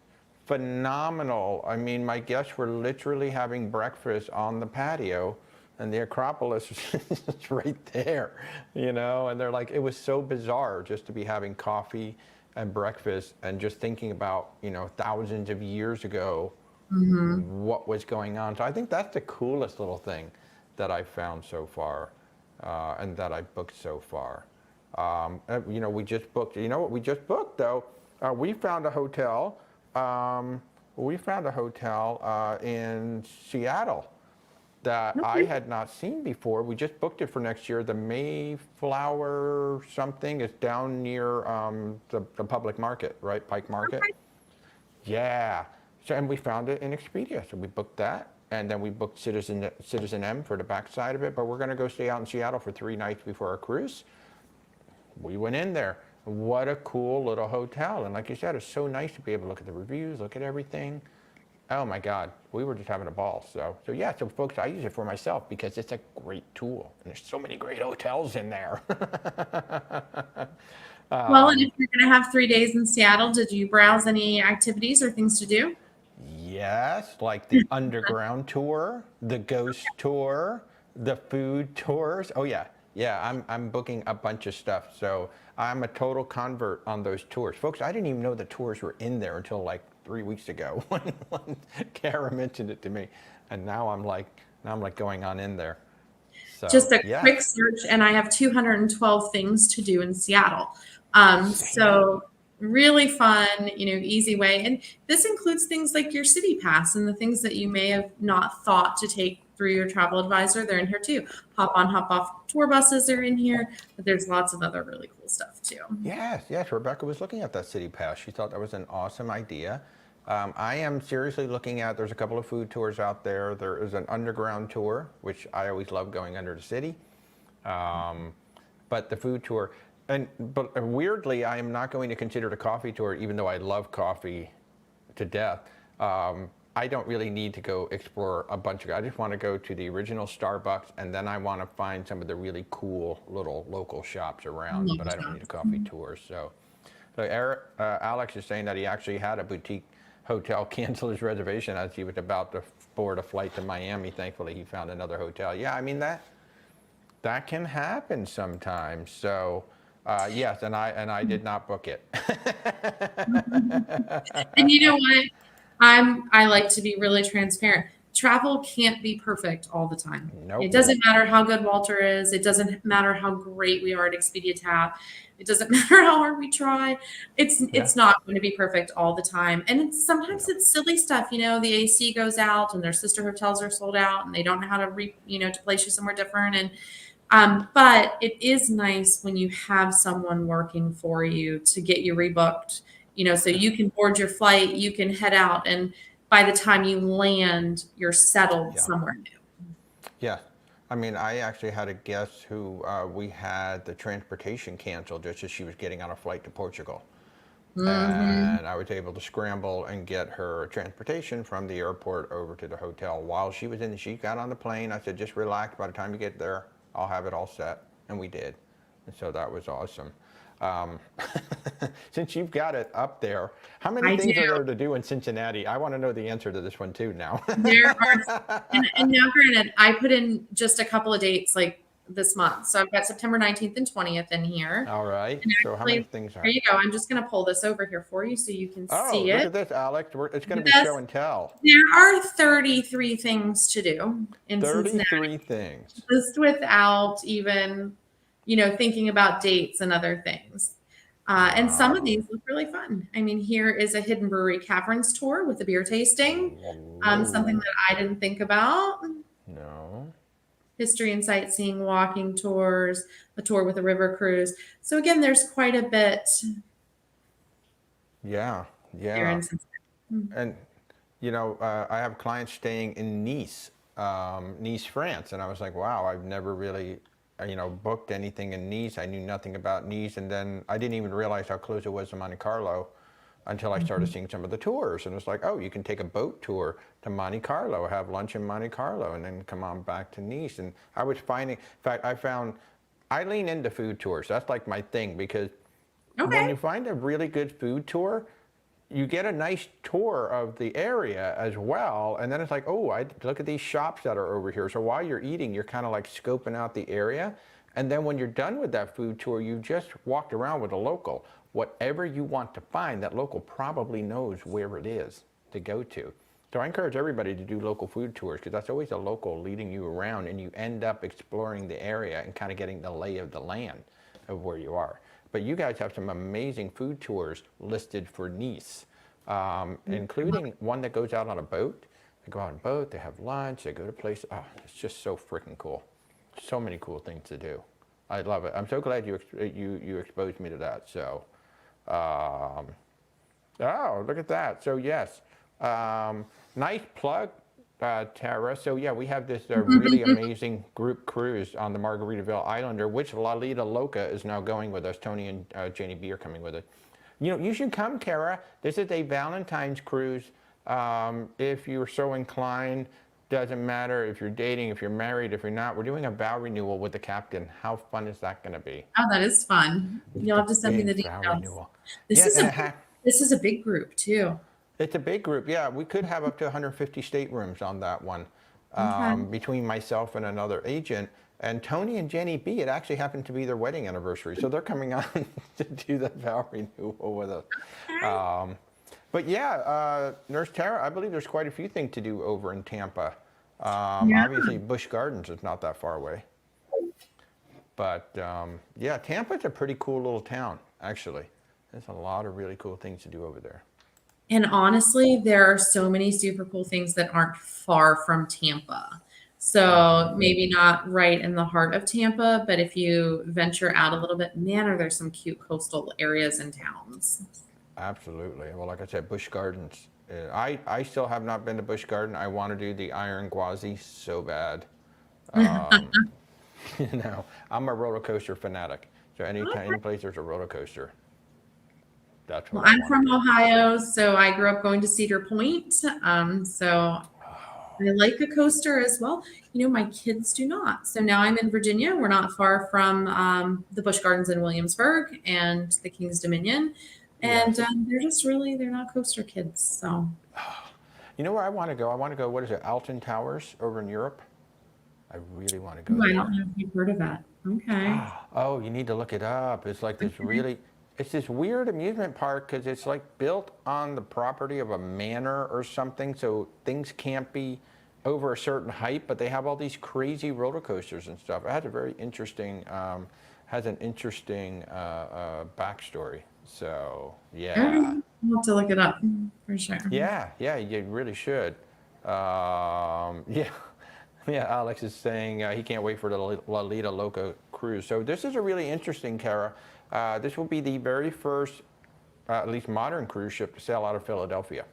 phenomenal. I mean, my guests were literally having breakfast on the patio, and the Acropolis is right there, and they're like, it was so bizarre just to be having coffee and breakfast and just thinking about, thousands of years ago, what was going on. So I think that's the coolest little thing that I've found so far, and that I've booked so far. We just booked, what we just booked though? We found a hotel, in Seattle that I had not seen before. We just booked it for next year. The Mayflower something is down near the public market, right? Pike Market. Okay. Yeah. So, and we found it in Expedia. So we booked that. And then we booked Citizen M for the backside of it. But we're going to go stay out in Seattle for 3 nights before our cruise. We went in there. What a cool little hotel. And like you said, it's so nice to be able to look at the reviews, look at everything. Oh my God, we were just having a ball. So yeah, so folks, I use it for myself because it's a great tool. And there's so many great hotels in there. Well, and if you're going to have 3 days in Seattle, did you browse any activities or things to do? Yes, like the underground tour, the ghost tour, The food tours. Oh yeah. Yeah, I'm booking a bunch of stuff. So I'm a total convert on those tours. Folks, I didn't even know the tours were in there until like 3 weeks ago when Kara mentioned it to me. And now I'm like going on in there. So Just a yeah. quick search, and I have 212 things to do in Seattle. So really fun, easy way. And this includes things like your city pass and the things that you may have not thought to take through your travel advisor. They're in here too. Hop on, hop off tour buses are in here, but there's lots of other really cool stuff too. Yes. Rebecca was looking at that city pass. She thought that was an awesome idea. I am seriously looking at, there's a couple of food tours out there. There is an underground tour, which I always love going under the city. But the food tour, but weirdly, I am not going to consider the coffee tour, even though I love coffee to death. I don't really need to go explore a bunch of, I just want to go to the original Starbucks, and then I want to find some of the really cool little local shops around, but I don't need a coffee tour. So Alex is saying that he actually had a boutique hotel cancel his reservation as he was about to board a flight to Miami. Thankfully, he found another hotel. Yeah, I mean, that can happen sometimes. So yes, and I did not book it. And you know what? I like to be really transparent. Travel can't be perfect all the time. Nope. It doesn't matter how good Walter is. It doesn't matter how great we are at Expedia TAAP. It doesn't matter how hard we try. It's not going to be perfect all the time. And sometimes it's silly stuff. The AC goes out and their sister hotels are sold out and they don't know how to to place you somewhere different. And but it is nice when you have someone working for you to get you rebooked, so you can board your flight, you can head out, and by the time you land, you're settled somewhere new. Yeah. I mean, I actually had a guest who we had the transportation canceled just as she was getting on a flight to Portugal. And I was able to scramble and get her transportation from the airport over to the hotel while she was she got on the plane. I said, just relax. By the time you get there, I'll have it all set. And we did. And so that was awesome. Since you've got it up there, how many things are there to do in Cincinnati? I want to know the answer to this one too now. There are, and now granted, I put in just a couple of dates like this month. So I've got September 19th and 20th in here. All right. Actually, so how many things are there? You go. I'm just going to pull this over here for you so you can see it. Look at this, Alex. It's going to be show and tell. There are 33 things to do in 33 Cincinnati. things. Just without even, thinking about dates and other things. And some of these look really fun. I mean, here is a Hidden Brewery Caverns tour with a beer tasting. Something that I didn't think about. No. History and sightseeing, walking tours, a tour with a river cruise. So again, there's quite a bit. Yeah. And, I have clients staying in Nice, France. And I was like, wow, I've never really booked anything in Nice. I knew nothing about Nice, and then I didn't even realize how close it was to Monte Carlo until I started seeing some of the tours, and it's like, oh, you can take a boat tour to Monte Carlo, have lunch in Monte Carlo, and then come on back to Nice. And I was finding, in fact, I lean into food tours. That's like my thing, because when you find a really good food tour, you get a nice tour of the area as well, and then it's like, oh, I look at these shops that are over here. So while you're eating, you're kind of like scoping out the area, and then when you're done with that food tour, you just walked around with a local. Whatever you want to find, that local probably knows where it is to go to. So I encourage everybody to do local food tours, because that's always a local leading you around, and you end up exploring the area and kind of getting the lay of the land of where you are. But you guys have some amazing food tours listed for Nice, including one that goes out on a boat. They go out on a boat, they have lunch, they go to places. Oh, it's just so freaking cool. So many cool things to do. I love it. I'm so glad you exposed me to that. So, oh, look at that. So yes, nice plug, Tara. So yeah, we have this really amazing group cruise on the Margaritaville Islander, which Loca is now going with us. Tony and Janie B are coming with it. You should come, Tara. This is a Valentine's cruise. If you're so inclined, doesn't matter if you're dating, if you're married, if you're not. We're doing a vow renewal with the captain. How fun is that going to be? Oh, that is fun. You'll have to send me the details. This is a big group too. It's a big group, yeah. We could have up to 150 staterooms on that one. Okay. between myself and another agent. And Tony and Jenny B, it actually happened to be their wedding anniversary. So they're coming on to do the vow renewal with us. Okay. But yeah, Nurse Tara, I believe there's quite a few things to do over in Tampa. Yeah. Obviously, Busch Gardens is not that far away. But yeah, Tampa's a pretty cool little town, actually. There's a lot of really cool things to do over there. And honestly, there are so many super cool things that aren't far from Tampa. So maybe not right in the heart of Tampa, but if you venture out a little bit, man, are there some cute coastal areas and towns. Absolutely. Well, like I said, Busch Gardens. I still have not been to Busch Garden. I want to do the Iron Gwazi so bad. You know, I'm a roller coaster fanatic. So any place there's a roller coaster, that's Well, what I I'm want to from do. Ohio, so I grew up going to Cedar Point. So I like a coaster as well. You know, my kids do not. So now I'm in Virginia. We're not far from the Busch Gardens in Williamsburg and the King's Dominion. And Yes. they're not coaster kids. So, You know where I want to go? I want to go, what is it, Alton Towers over in Europe? I really want to go ooh, I there. don't know if you've heard of that. Okay. Oh, you need to look it up. It's like this really, it's this weird amusement park because it's like built on the property of a manor or something. So things can't be over a certain height, but they have all these crazy roller coasters and stuff. It has a very interesting, has an interesting backstory. So All right. yeah, I'll have to look it up for sure. yeah, you really should. Yeah. Yeah, Alex is saying he can't wait for the Lido Loca cruise. So this is a really interesting, Kara. This will be the very first, at least modern cruise ship to sail out of Philadelphia.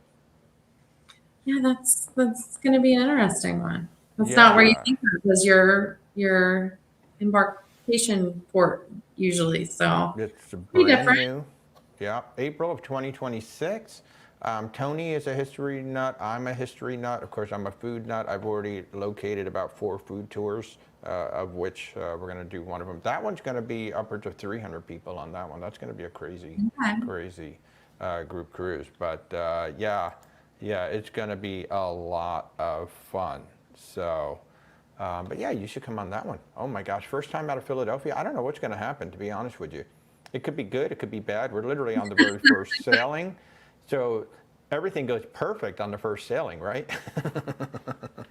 Yeah, that's going to be an interesting one. That's not where you Yeah, think of as your embarkation port usually. So it's pretty brand different. new. Yeah, April of 2026. Tony is a history nut. I'm a history nut. Of course, I'm a food nut. I've already located about 4 food tours, of which we're going to do one of them. That one's going to be upwards of 300 people on that one. That's going to be a crazy, Okay. crazy group cruise. But yeah, it's going to be a lot of fun. So, but yeah, you should come on that one. Oh my gosh, first time out of Philadelphia. I don't know what's going to happen, to be honest with you. It could be good. It could be bad. We're literally on the very first sailing. So everything goes perfect on the first sailing, right?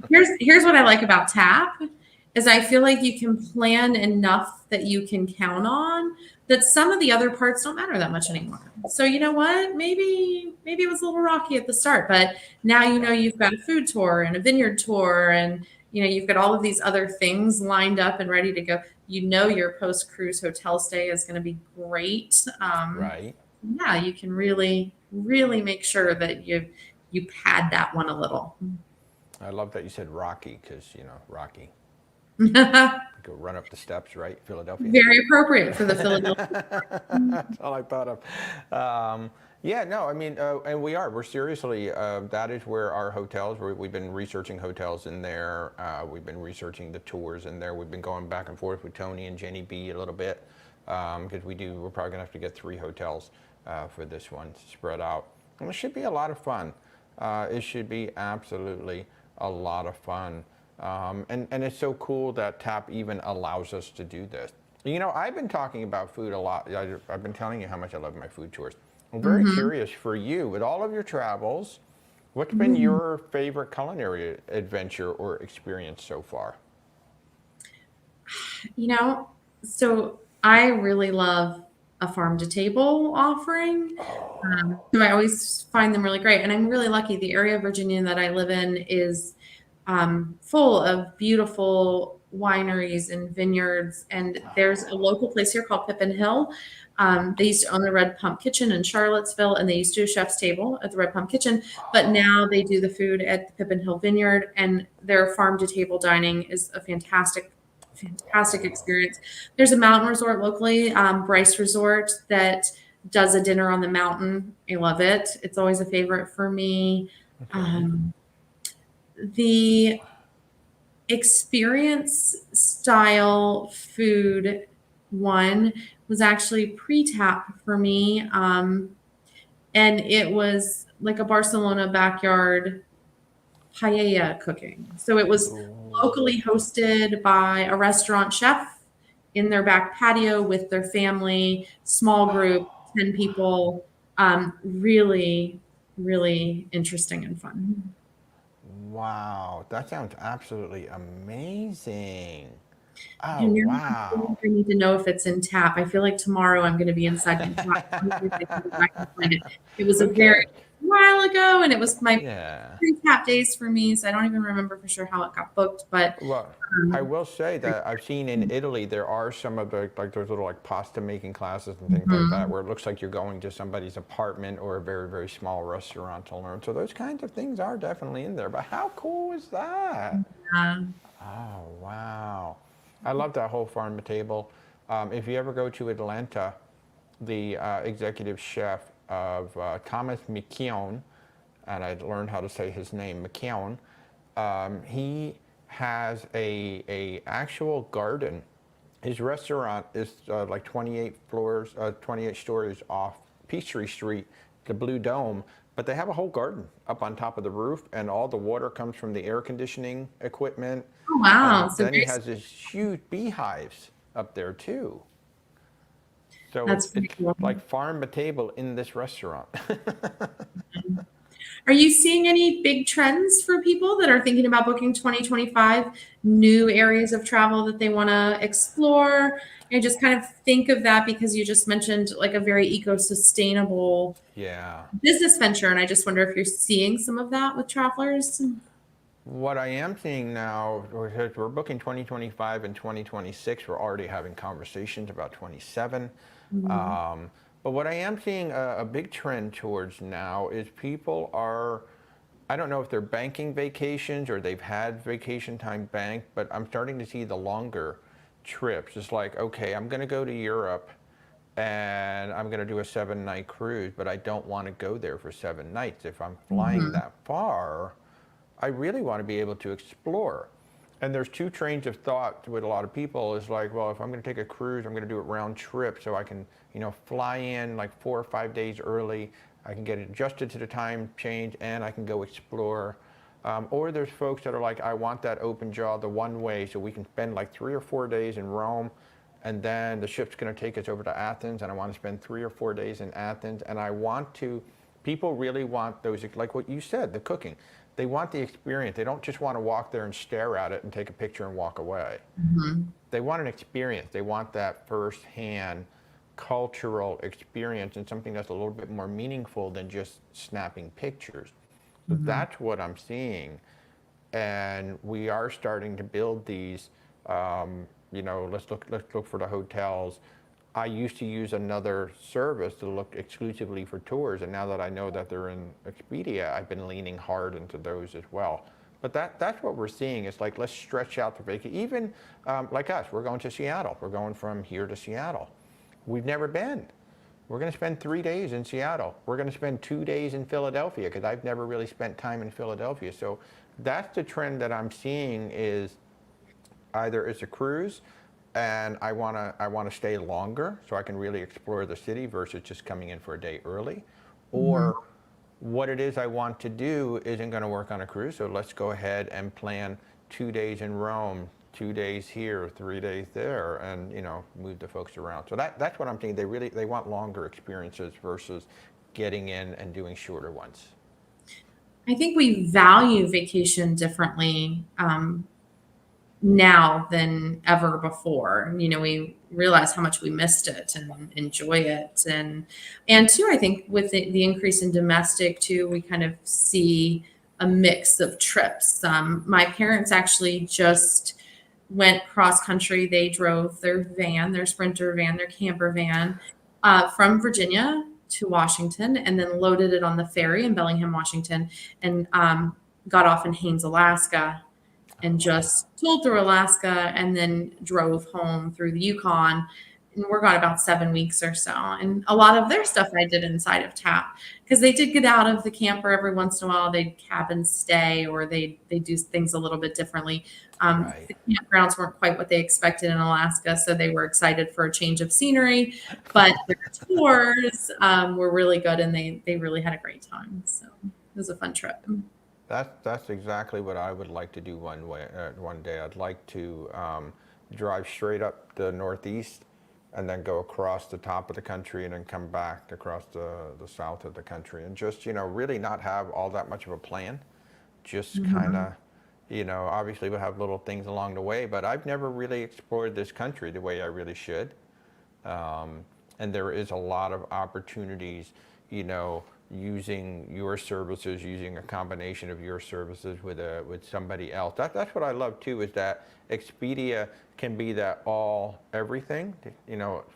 Here's what I like about TAAP is I feel like you can plan enough that you can count on that some of the other parts don't matter that much anymore. So you know what? Maybe it was a little rocky at the start, but now you know you've got a food tour and a vineyard tour and you've got all of these other things lined up and ready to go. You know your post cruise hotel stay is going to be great. Right. Yeah, you can really make sure that you pad that one a little. I love that you said Rocky because, you know, Rocky. Go run up the steps, right? Philadelphia. Very appropriate for the Philadelphia. That's all I thought of. Yeah, no, I mean, and we're seriously, that is where our hotels, we've been researching hotels in there. We've been researching the tours in there. We've been going back and forth with Tony and Jenny B a little bit because we're probably gonna have to get 3 hotels for this one spread out. And it should be a lot of fun. It should be absolutely a lot of fun. And it's so cool that TAAP even allows us to do this. You know, I've been talking about food a lot. I've been telling you how much I love my food tours. I'm very curious for you, with all of your travels, what's been your favorite culinary adventure or experience so far? So I really love a farm to table offering. So I always find them really great. And I'm really lucky. The area of Virginia that I live in is full of beautiful wineries and vineyards. And there's a local place here called Pippin Hill. They used to own the Red Pump Kitchen in Charlottesville, and they used to do a chef's table at the Red Pump Kitchen. But now they do the food at the Pippin Hill Vineyard, and their farm to table dining is a fantastic experience. There's a mountain resort locally, Bryce Resort, that does a dinner on the mountain. I love it. It's always a favorite for me. The experience style food one was actually pre-TAAP for me. And it was like a Barcelona backyard paella cooking. So it was locally hosted by a restaurant chef in their back patio with their family, small group, 10 people. Really, really interesting and fun. Wow, that sounds absolutely amazing. Oh, And now wow. I need to know if it's in TAAP. I feel like tomorrow I'm going to be inside the TAAP. Let me see if I can go back and find it. It was a very Okay. while ago, and it was my Yeah. pre-TAAP days for me, so I don't even remember for sure how it got booked. But Well, I um, will say that I've seen in Italy there are some of the like those little like pasta making classes and things like that mhm, where it looks like you're going to somebody's apartment or a very, very small restaurant to learn. So those kinds of things are definitely in there. But how cool is that? uh, Oh, wow. I love that whole farm to table. If you ever go to Atlanta, the executive chef of Thomas McKeown, and I learned how to say his name, McKeown, he has a actual garden. His restaurant is like 28 floors, 28 stories off Peachtree Street, the Blue Dome, but they have a whole garden up on top of the roof, and all the water comes from the air conditioning equipment. oh wow, And so then he very, has these huge beehives up there too. So that's pretty it's cool. like farm to table in this restaurant. Are you seeing any big trends for people that are thinking about booking 2025, new areas of travel that they want to explore? And just kind of think of that because you just mentioned like a very eco-sustainable Yeah. business venture. And I just wonder if you're seeing some of that with travelers. What I am seeing now, we're booking 2025 and 2026. We're already having conversations about 27. Mhm. But what I am seeing a big trend towards now is people are, I don't know if they're banking vacations or they've had vacation time banked, but I'm starting to see the longer trips. It's like, okay, I'm going to go to Europe and I'm going to do a 7 night cruise, but I don't want to go there for 7 nights. If I'm flying Mhm. that far, I really want to be able to explore. And there's two trains of thought with a lot of people is like, well, if I'm going to take a cruise, I'm going to do it round trip so I can, fly in like 4 or 5 days early. I can get adjusted to the time change and I can go explore. Or there's folks that are like, I want that open jaw, the one way, so we can spend like 3 or 4 days in Rome and then the ship's going to take us over to Athens and I want to spend 3 or 4 days in Athens and I want to, people really want those, like what you said, the cooking. They want the experience. They don't just want to walk there and stare at it and take a picture and walk away. Mhm. They want an experience. They want that firsthand cultural experience and something that's a little bit more meaningful than just snapping pictures. So Mhm. that's what I'm seeing. And we are starting to build these, let's look for the hotels. I used to use another service to look exclusively for tours, and now that I know that they're in Expedia, I've been leaning hard into those as well. But that's what we're seeing. It's like, let's stretch out the vacation. Even like us, we're going to Seattle. We're going from here to Seattle. We've never been. We're going to spend 3 days in Seattle. We're going to spend 2 days in Philadelphia because I've never really spent time in Philadelphia. So that's the trend that I'm seeing is either it's a cruise and I want to stay longer so I can really explore the city versus just coming in for a day early, Mhm. or what it is I want to do isn't going to work on a cruise, so let's go ahead and plan 2 days in Rome, 2 days here, 3 days there, and move the folks around. So that's what I'm thinking. They want longer experiences versus getting in and doing shorter ones. I think we value vacation differently now than ever before. We realize how much we missed it and enjoy it. And two, I think with the increase in domestic too, we kind of see a mix of trips. My parents actually just went cross country. They drove their van, their Sprinter van, their camper van from Virginia to Washington and then loaded it on the ferry in Bellingham, Washington, and got off in Haines, Alaska, Oh, and wow. just pulled through Alaska and then drove home through the Yukon. And we're gone about 7 weeks or so. And a lot of their stuff I did inside of TAP because they did get out of the camper every once in a while. They'd cabin stay or they do things a little bit differently. Right. The campgrounds weren't quite what they expected in Alaska, so they were excited for a change of scenery. But their tours were really good, and they really had a great time. So it was a fun trip. That's exactly what I would like to do one day. I'd like to drive straight up the Northeast and then go across the top of the country and then come back across the south of the country and just, really not have all that much of a plan. Just kind Mhm. of, obviously we'll have little things along the way, but I've never really explored this country the way I really should. And there is a lot of opportunities, using your services, using a combination of your services with somebody else. That's what I love too, is that Expedia can be that all everything,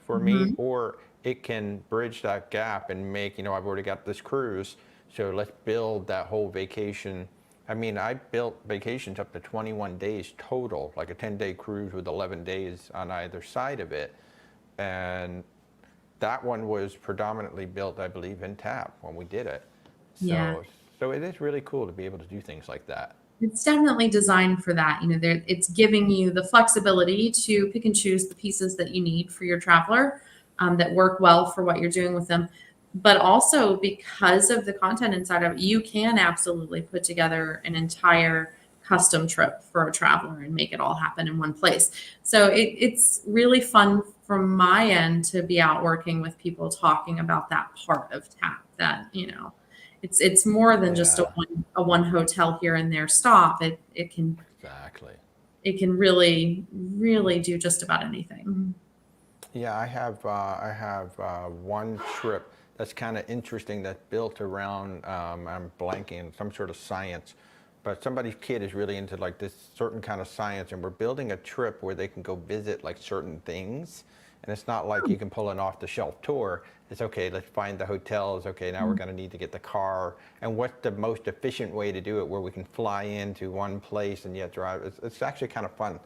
for me, Mhm. or it can bridge that gap and make, I've already got this cruise, so let's build that whole vacation. I mean, I built vacations up to 21 days total, like a 10-day cruise with 11 days on either side of it. And that one was predominantly built, I believe, in TAAP when we did it. Yeah. So it is really cool to be able to do things like that. It's definitely designed for that. It's giving you the flexibility to pick and choose the pieces that you need for your traveler, that work well for what you're doing with them. But also because of the content inside of it, you can absolutely put together an entire custom trip for a traveler and make it all happen in one place. So it's really fun from my end to be out working with people talking about that part of TAP that, it's more than just Yeah, a one hotel here and there stop. exactly. It can really do just about anything. Yeah, I have one trip that's kind of interesting that's built around, I'm blanking, some sort of science, but somebody's kid is really into like this certain kind of science, and we're building a trip where they can go visit like certain things. And it's not like you can pull an off the shelf tour. It's okay, let's find the hotels. Okay, now we're going to need to get the car. And what's the most efficient way to do it where we can fly into one place and yet drive? It's actually kind of fun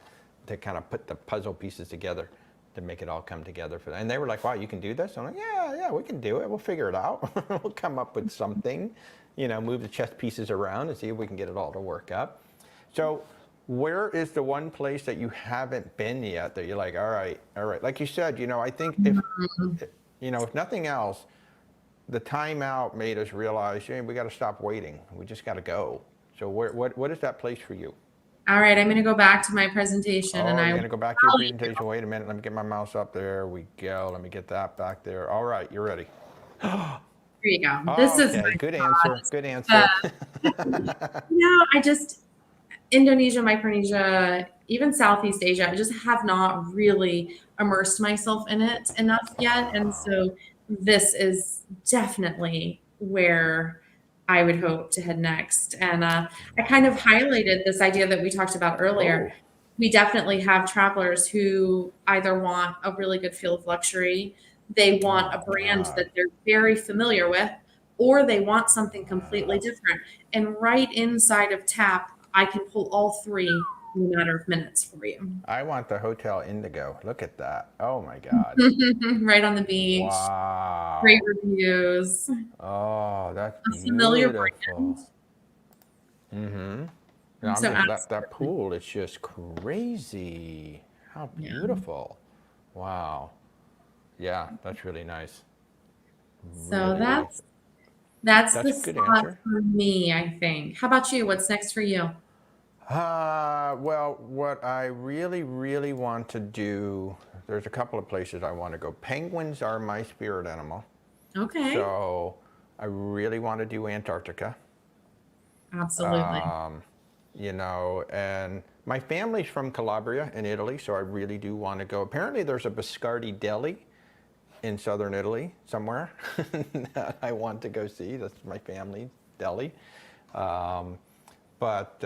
to kind of put the puzzle pieces together to make it all come together for them. And they were like, wow, you can do this? I'm like, yeah, we can do it. We'll figure it out. We'll come up with something, move the chess pieces around and see if we can get it all to work up. So where is the one place that you haven't been yet that you're like, all right. Like you said, I think if nothing else, the timeout made us realize, hey, we got to stop waiting. We just got to go. So what is that place for you? All right, I'm going to go back to my presentation and Oh, I you're will going to go back to your tell you. presentation. Wait a minute. Let me get my mouse up. There we go. Let me get that back there. All right, you're ready. Here you go. This is Okay, my good spot. answer. Good Uh, answer. I just Indonesia, Micronesia, even Southeast Asia, I just have not really immersed myself in it enough yet. And so this is definitely where I would hope to head next. And I kind of Wow. highlighted this idea that we talked about earlier. Oh, We definitely have travelers who either want a really good feel of luxury, they oh want my a brand God. that they're very familiar with, or they want something completely Wow. different. And right inside of TAP, I can pull all three in a matter of minutes for you. I want the Hotel Indigo. Look at that. Oh my God. Right on the beach, great Wow. reviews, Oh, that's a familiar beautiful. brand. Mm-hmm. Yeah, I'm So just that absolutely, pool. It's just crazy. How yeah. beautiful. Wow. Yeah, that's really nice. So Really, really. that's the That's a good spot answer. for me, I think. How about you? What's next for you? Well, what I really, really want to do, there's a couple of places I want to go. Penguins are my spirit animal. Okay, So I really want to do Antarctica. absolutely. And my family's from Calabria in Italy, so I really do want to go. Apparently, there's a Biscardi deli in southern Italy somewhere that I want to go see. That's my family's deli. Um, but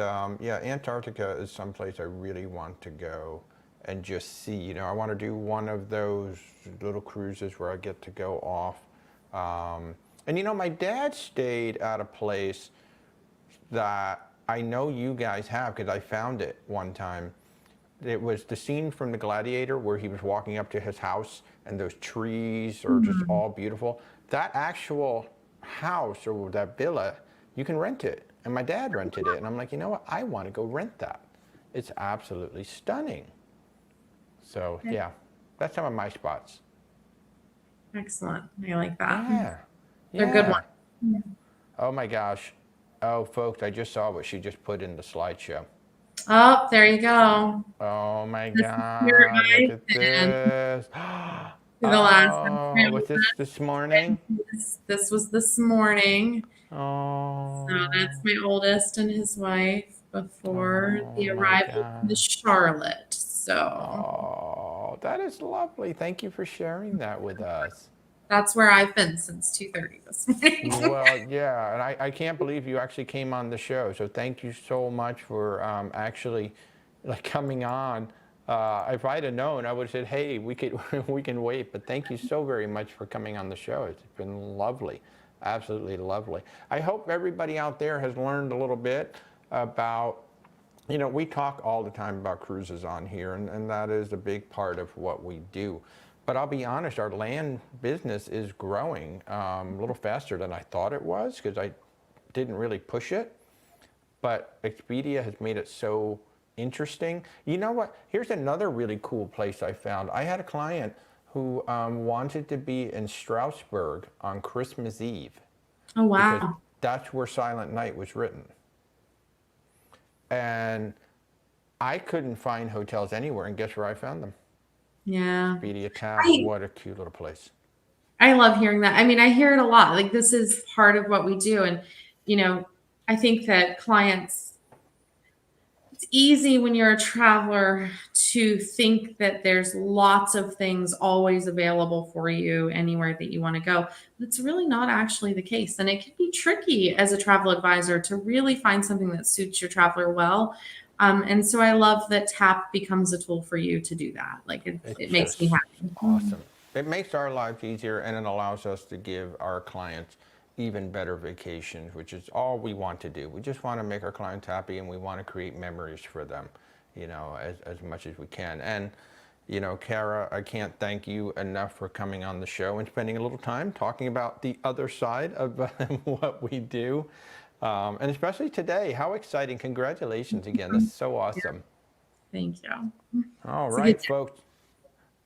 yeah, Antarctica is someplace I really want to go and just see. I want to do one of those little cruises where I get to go off. And my dad stayed at a place that I know you guys have because I found it one time. It was the scene from The Gladiator where he was walking up to his house and those trees are just Hmm. all beautiful. That actual house or that villa, you can rent it. And my dad rented it. And I'm like, you know what? I want to go rent that. It's absolutely stunning. So Okay, yeah, that's some of my spots. excellent. I like that. Yeah, They're good yeah. ones. Oh my gosh. Oh, folks, I just saw what she just put in the slideshow. Oh, there you go. Oh my This is where God, look I've at been this. for the last. Oh, was this morning? This was this morning. So that's Oh, my oldest and his wife before oh the my arrival to God. Charlotte. So Oh, that is lovely. Thank you for sharing that with us. that's where I've been since 2:30 this morning. Well, yeah, and I can't believe you actually came on the show. So thank you so much for actually like coming on. If I'd have known, I would have said, "Hey, we could we can wait." But thank you so very much for coming on the show. It's been lovely, absolutely lovely. I hope everybody out there has learned a little bit about. You know, we talk all the time about cruises on here, and that is a big part of what we do. But I'll be honest, our land business is growing a little faster than I thought it was because I didn't really push it. But Expedia has made it so interesting. You know what? Here's another really cool place I found. I had a client who wanted to be in Strasbourg on Christmas Eve Oh, because wow. that's where Silent Night was written. And I couldn't find hotels anywhere, and guess where I found them? Yeah. Expedia TAAP. I What a cute little place. I love hearing that. I mean, I hear it a lot. Like this is part of what we do. And, you know, I think that clients, it's easy when you're a traveler to think that there's lots of things always available for you anywhere that you want to go. But it's really not actually the case. And it can be tricky as a travel advisor to really find something that suits your traveler well. And so I love that TAP becomes a tool for you to do that. Like It's it makes me just happy. awesome. It makes our lives easier, and it allows us to give our clients even better vacations, which is all we want to do. We just want to make our clients happy, and we want to create memories for them, you know, as much as we can. And, you know, Kara, I can't thank you enough for coming on the show and spending a little time talking about the other side of what we do. And especially today, how exciting. Congratulations again. That's so awesome. Thank you. All It's a good right, folks.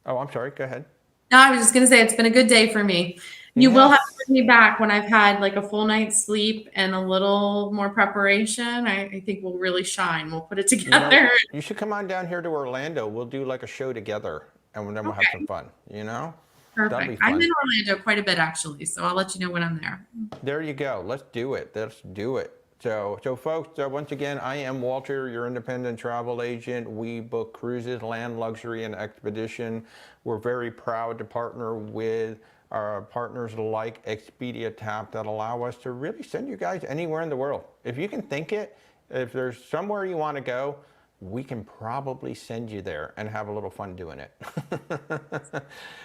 Oh, I'm sorry. Go ahead. No, I was just gonna say it's been a good day for me. You will have to Yes. bring me back when I've had like a full night's sleep and a little more preparation. I think we'll really shine. We'll put it You know, together. you should come on down here to Orlando. We'll do like a show together, and then we'll have some Okay, fun, you know? That'll be perfect. I'm fun. in Orlando quite a bit actually, so I'll let you know when I'm there. There you go. Let's do it. Let's do it. So folks, once again, I am Walter, your independent travel agent. We book cruises, land, luxury, and expedition. We're very proud to partner with our partners like Expedia TAAP that allow us to really send you guys anywhere in the world. If you can think it, if there's somewhere you want to go, we can probably send you there and have a little fun doing it.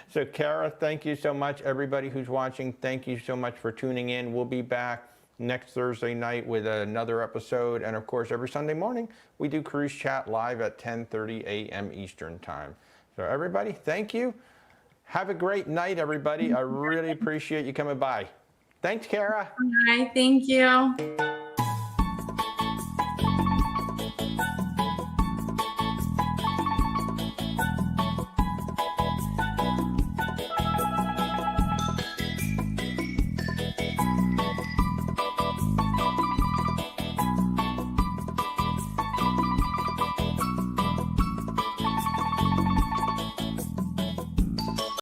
So Kara, thank you so much. Everybody who's watching, thank you so much for tuning in. We'll be back next Thursday night with another episode. And of course, every Sunday morning, we do Cruise Chat live at 10:30 a.m. Eastern time. So everybody, thank you. Have a great night, everybody. I really appreciate you coming by. Thanks, Kara. Bye. Thank you.